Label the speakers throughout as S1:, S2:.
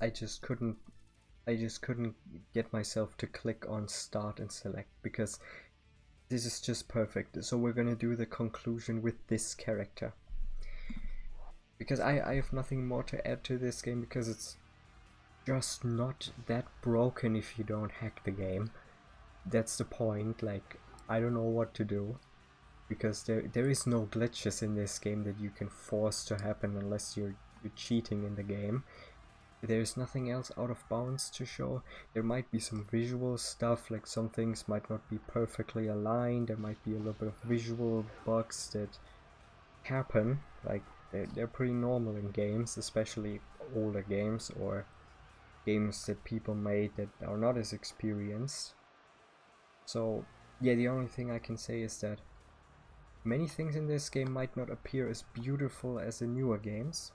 S1: I just couldn't get myself to click on start and select because this is just perfect. So we're gonna do the conclusion with this character. Because I have nothing more to add to this game because it's just not that broken if you don't hack the game. That's the point. Like, I don't know what to do because there is no glitches in this game that you can force to happen unless you're cheating in the game. There's nothing else out of bounds to show. There might be some visual stuff, like some things might not be perfectly aligned. There might be a little bit of visual bugs that happen. Like, they're pretty normal in games, especially older games or games that people made that are not as experienced. So yeah, the only thing I can say is that many things in this game might not appear as beautiful as the newer games.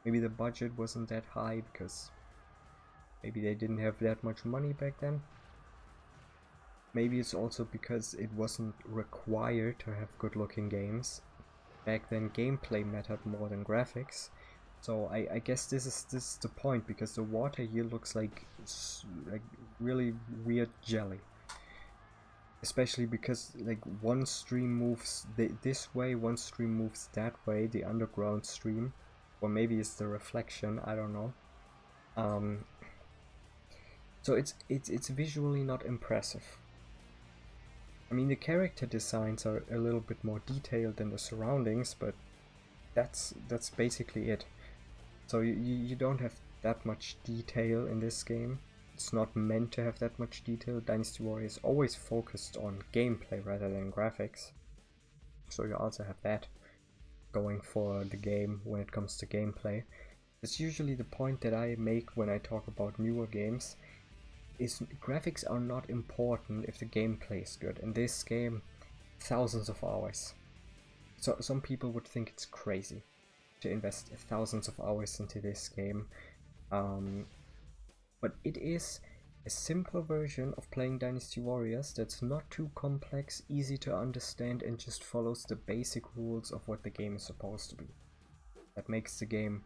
S1: Maybe the budget wasn't that high because maybe they didn't have that much money back then. Maybe it's also because it wasn't required to have good looking games. Back then gameplay mattered more than graphics. So I guess this is the point, because the water here looks like really weird jelly. Especially because like one stream moves this way, one stream moves that way, the underground stream. Or maybe it's the reflection, I don't know. So it's visually not impressive. I mean, the character designs are a little bit more detailed than the surroundings, but that's basically it. So you don't have that much detail in this game. It's not meant to have that much detail. Dynasty Warriors always focused on gameplay rather than graphics. So you also have that going for the game when it comes to gameplay. It's usually the point that I make when I talk about newer games. Is graphics are not important if the gameplay is good. In this game, thousands of hours. So some people would think it's crazy to invest thousands of hours into this game, but it is a simple version of playing Dynasty Warriors that's not too complex, easy to understand, and just follows the basic rules of what the game is supposed to be. That makes the game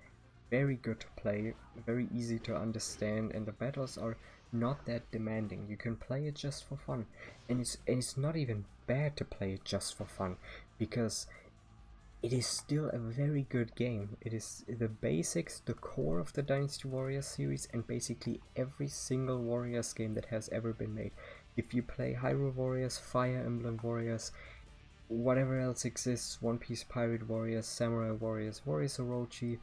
S1: very good to play, very easy to understand, and the battles are not that demanding. You can play it just for fun, and it's not even bad to play it just for fun, because it is still a very good game. It is the basics, the core of the Dynasty Warriors series, and basically every single Warriors game that has ever been made. If you play Hyrule Warriors, Fire Emblem Warriors, whatever else exists, One Piece Pirate Warriors, Samurai Warriors, Warriors Orochi,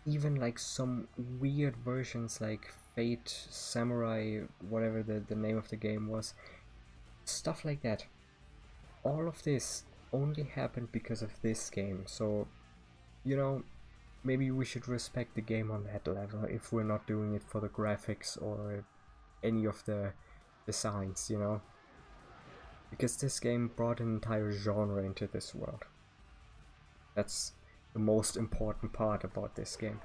S1: even like some weird versions like Fate, Samurai, whatever the name of the game was, stuff like that. All of this only happened because of this game, so, you know, maybe we should respect the game on that level if we're not doing it for the graphics or any of the designs, you know? Because this game brought an entire genre into this world. That's the most important part about this game.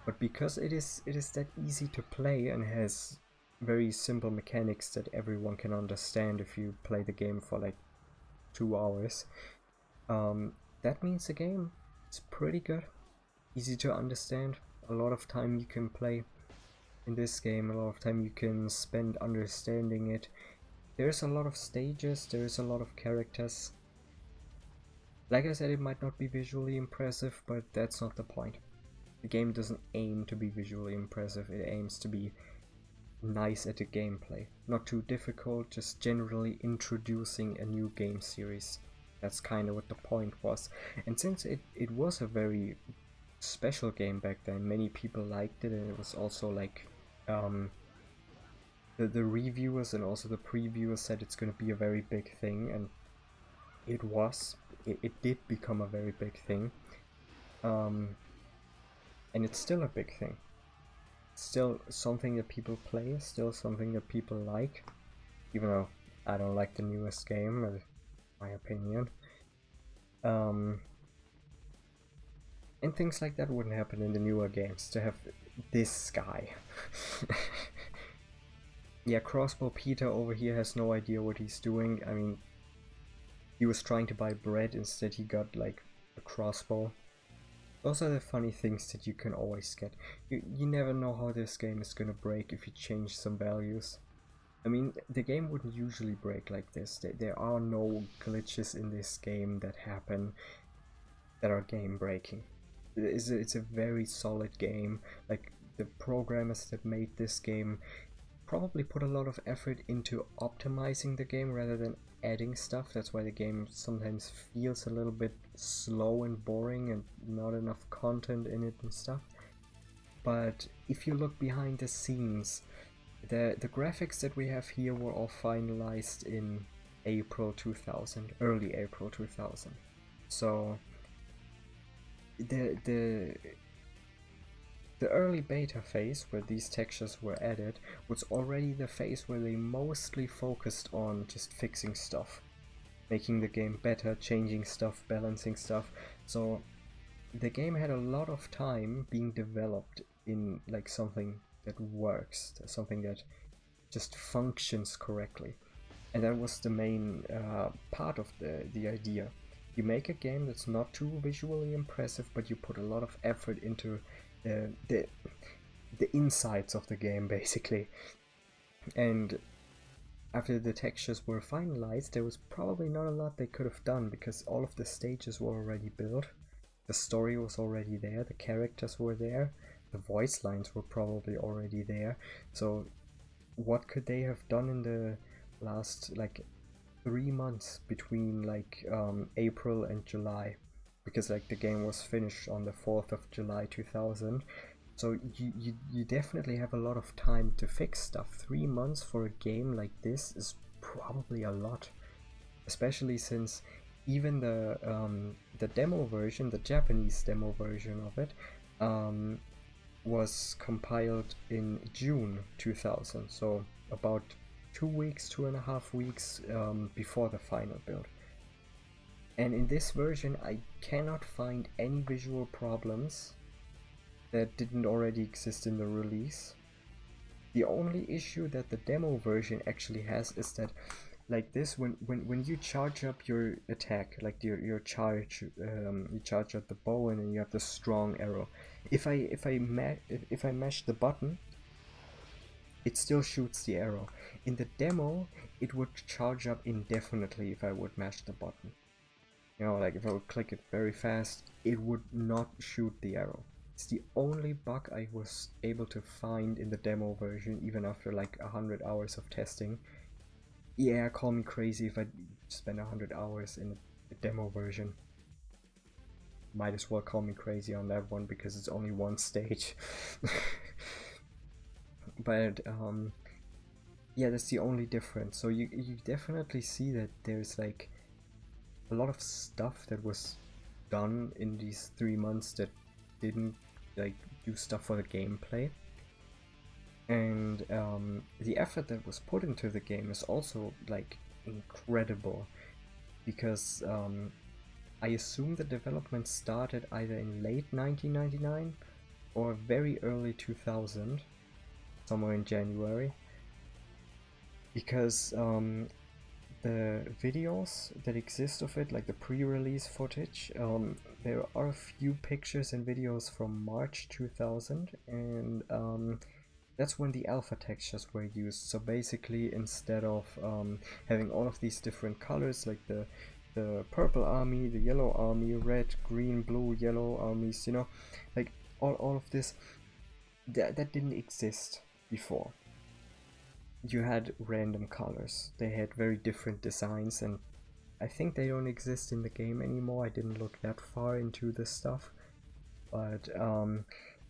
S1: But because it is that easy to play and has very simple mechanics that everyone can understand if you play the game for like 2 hours, that means the game is pretty good, easy to understand. A lot of time you can play in this game, a lot of time you can spend understanding it. There's a lot of stages, there's a lot of characters. Like I said, it might not be visually impressive, but that's not the point. The game doesn't aim to be visually impressive, it aims to be nice at the gameplay. Not too difficult, just generally introducing a new game series. That's kind of what the point was. And since it was a very special game back then, many people liked it, and it was also like the reviewers and also the previewers said it's going to be a very big thing, and it was. It did become a very big thing, and it's still a big thing. Still something that people play, still something that people like, even though I don't like the newest game, in my opinion. And things like that wouldn't happen in the newer games, to have this guy. Yeah, Crossbow Peter over here has no idea what he's doing. I mean, he was trying to buy bread, instead he got like a crossbow. Those are the funny things that you can always get. You never know how this game is gonna break if you change some values. I mean, the game wouldn't usually break like this. There are no glitches in this game that happen that are game breaking. It's a very solid game. Like, the programmers that made this game probably put a lot of effort into optimizing the game rather than adding stuff. That's why the game sometimes feels a little bit slow and boring and not enough content in it and stuff. But if you look behind the scenes, the graphics that we have here were all finalized in April 2000, early April 2000. So the early beta phase where these textures were added was already the phase where they mostly focused on just fixing stuff, making the game better, changing stuff, balancing stuff. So the game had a lot of time being developed in like something that works, something that just functions correctly. And that was the main part of the idea. You make a game that's not too visually impressive, but you put a lot of effort into the insides of the game, basically. And after the textures were finalized, there was probably not a lot they could have done because all of the stages were already built, the story was already there, the characters were there, the voice lines were probably already there. So what could they have done in the last like 3 months between like April and July? Because like the game was finished on the 4th of July 2000, so you definitely have a lot of time to fix stuff. 3 months for a game like this is probably a lot, especially since even the demo version, the Japanese demo version of it, was compiled in June 2000, so about 2 weeks, 2.5 weeks before the final build. And in this version I cannot find any visual problems that didn't already exist in the release. The only issue that the demo version actually has is that like this, when you charge up your attack, like your charge, you charge up the bow and then you have the strong arrow. If I mash the button, it still shoots the arrow. In the demo, it would charge up indefinitely if I would mash the button. You know, like if I would click it very fast, it would not shoot the arrow. It's the only bug I was able to find in the demo version, even after like 100 hours of testing. Yeah, call me crazy if I spend 100 hours in a demo version. Might as well call me crazy on that one because it's only one stage. But yeah, that's the only difference. So you definitely see that there's like a lot of stuff that was done in these 3 months that didn't like do stuff for the gameplay. And the effort that was put into the game is also like incredible, because I assume the development started either in late 1999 or very early 2000, somewhere in January, because the videos that exist of it, like the pre-release footage, there are a few pictures and videos from March 2000, and that's when the alpha textures were used. So basically, instead of having all of these different colors, like the purple army, the yellow army, red, green, blue, yellow armies, you know, like all of this, that didn't exist before. You had random colors. They had very different designs, and I think they don't exist in the game anymore. I didn't look that far into this stuff, but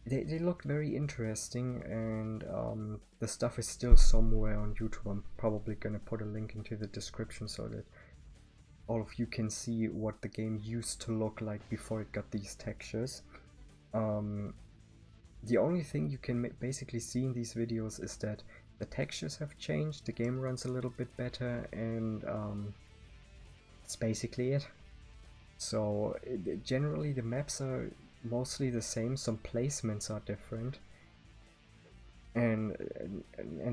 S1: they look very interesting, and the stuff is still somewhere on YouTube. I'm probably gonna put a link into the description so that all of you can see what the game used to look like before it got these textures. The only thing you can basically see in these videos is that the textures have changed, the game runs a little bit better, and that's basically it. So generally the maps are mostly the same, some placements are different, and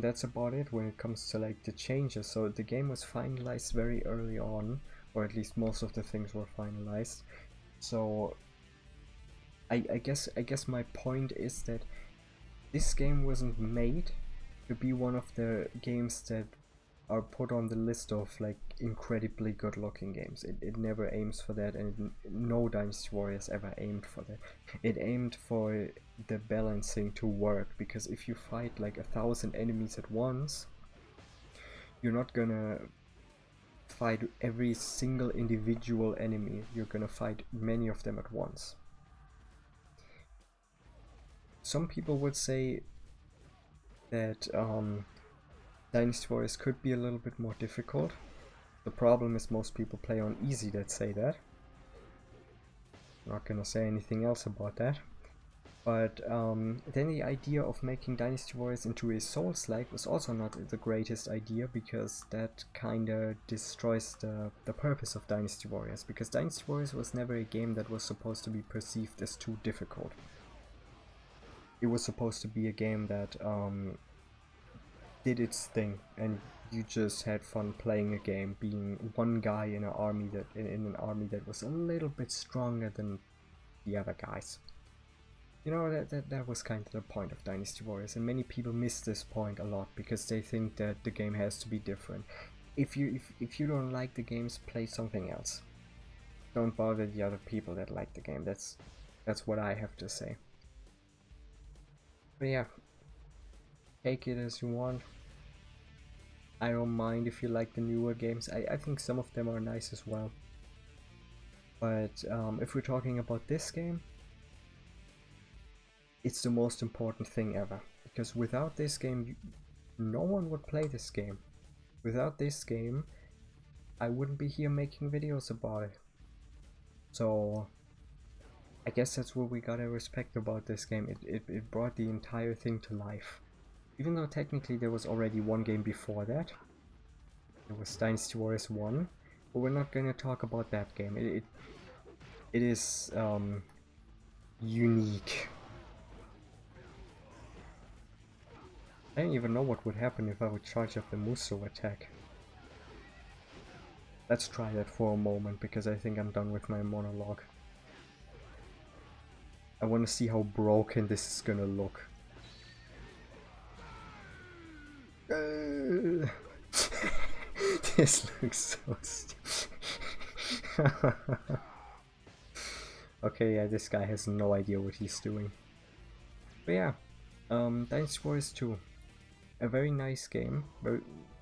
S1: that's about it when it comes to like the changes. So the game was finalized very early on, or at least most of the things were finalized. So I guess my point is that this game wasn't made to be one of the games that are put on the list of like incredibly good looking games. It never aims for that, and no Dynasty Warriors ever aimed for that. It aimed for the balancing to work, because if you fight like 1,000 enemies at once, you're not gonna fight every single individual enemy, you're gonna fight many of them at once. Some people would say that Dynasty Warriors could be a little bit more difficult. The problem is most people play on easy that say that. I'm not gonna say anything else about that. But then the idea of making Dynasty Warriors into a Souls-like was also not the greatest idea, because that kinda destroys the purpose of Dynasty Warriors, because Dynasty Warriors was never a game that was supposed to be perceived as too difficult. It was supposed to be a game that did its thing, and you just had fun playing a game, being one guy in an army that was a little bit stronger than the other guys. You know, that was kind of the point of Dynasty Warriors, and many people miss this point a lot because they think that the game has to be different. If you don't like the games, play something else. Don't bother the other people that like the game. That's what I have to say. But yeah, take it as you want. I don't mind if you like the newer games. I think some of them are nice as well. But if we're talking about this game, it's the most important thing ever. Because without this game, no one would play this game. Without this game, I wouldn't be here making videos about it. So I guess that's what we gotta respect about this game. It brought the entire thing to life. Even though technically there was already one game before that. It was Dynasty Warriors 1. But we're not gonna talk about that game. It is unique. I don't even know what would happen if I would charge up the Muso attack. Let's try that for a moment, because I think I'm done with my monologue. I want to see how broken this is gonna look. This looks so stupid. Okay, yeah, this guy has no idea what he's doing. But yeah, Dynasty Warriors 2. A very nice game,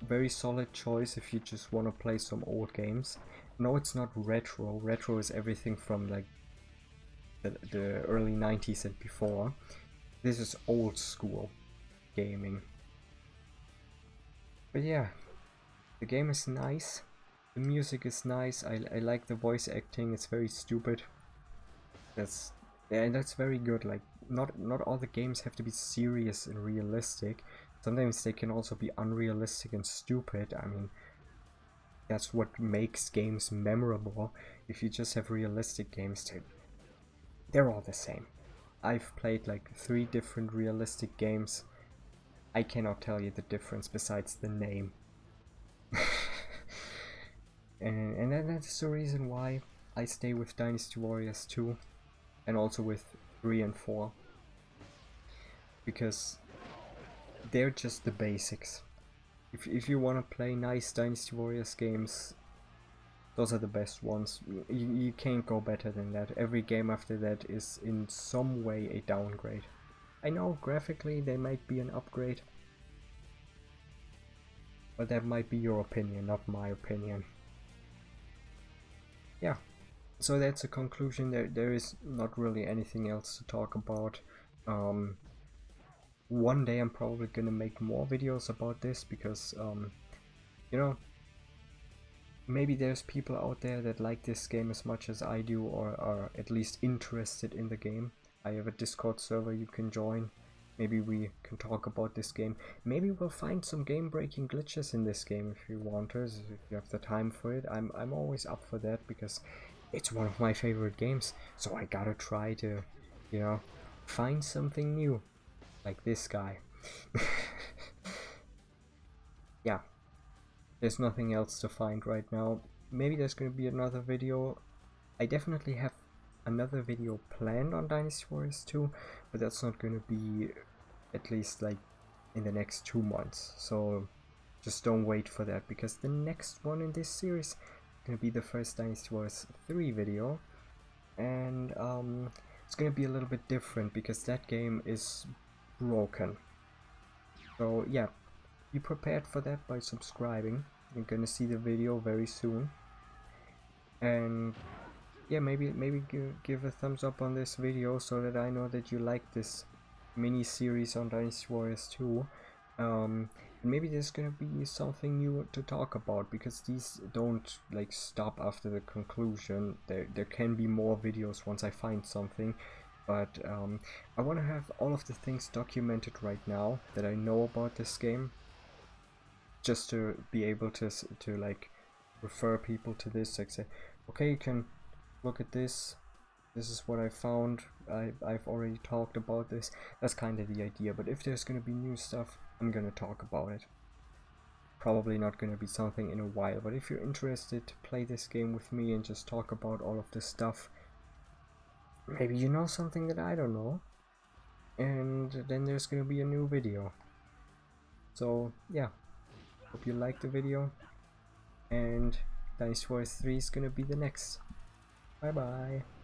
S1: very solid choice if you just want to play some old games. No, it's not retro. Retro is everything from like the early 90s and before. This is old school gaming. But yeah, the game is nice, the music is nice, I like the voice acting, it's very stupid. That's very good. Like, not all the games have to be serious and realistic. Sometimes they can also be unrealistic and stupid. I mean, that's what makes games memorable. If you just have realistic games, they're all the same. I've played like 3 different realistic games. I cannot tell you the difference besides the name. and that's the reason why I stay with Dynasty Warriors 2 and also with 3 and 4. Because they're just the basics. If you want to play nice Dynasty Warriors games, those are the best ones. You can't go better than that. Every game after that is in some way a downgrade. I know graphically they might be an upgrade, but that might be your opinion, not my opinion. Yeah, so that's a conclusion. There is not really anything else to talk about. One day I'm probably gonna make more videos about this, because you know, maybe there's people out there that like this game as much as I do, or are at least interested in the game. I have a Discord server you can join. Maybe we can talk about this game. Maybe we'll find some game-breaking glitches in this game if you want to, if you have the time for it. I'm always up for that, because it's one of my favorite games. So I gotta try to, you know, find something new. Like this guy. Yeah, there's nothing else to find right now. Maybe there's gonna be another video. I definitely have another video planned on Dynasty Warriors 2, but that's not gonna be at least like in the next 2 months. So just don't wait for that, because the next one in this series is gonna be the first Dynasty Warriors 3 video, and it's gonna be a little bit different because that game is broken. So yeah, be prepared for that by subscribing. You're gonna see the video very soon, and yeah, maybe give a thumbs up on this video so that I know that you like this mini series on Dynasty Warriors 2. Maybe there's gonna be something new to talk about, because these don't like stop after the conclusion. There can be more videos once I find something, but I want to have all of the things documented right now that I know about this game, just to be able to like refer people to this, like say, okay, you can look at this. This is what I found. I've already talked about this. That's kind of the idea. But if there's gonna be new stuff, I'm gonna talk about it. Probably not gonna be something in a while, but if you're interested to play this game with me and just talk about all of this stuff, maybe you know something that I don't know, and then there's gonna be a new video. So yeah, hope you liked the video, and Dynasty Warriors 3 is gonna be the next. Bye bye.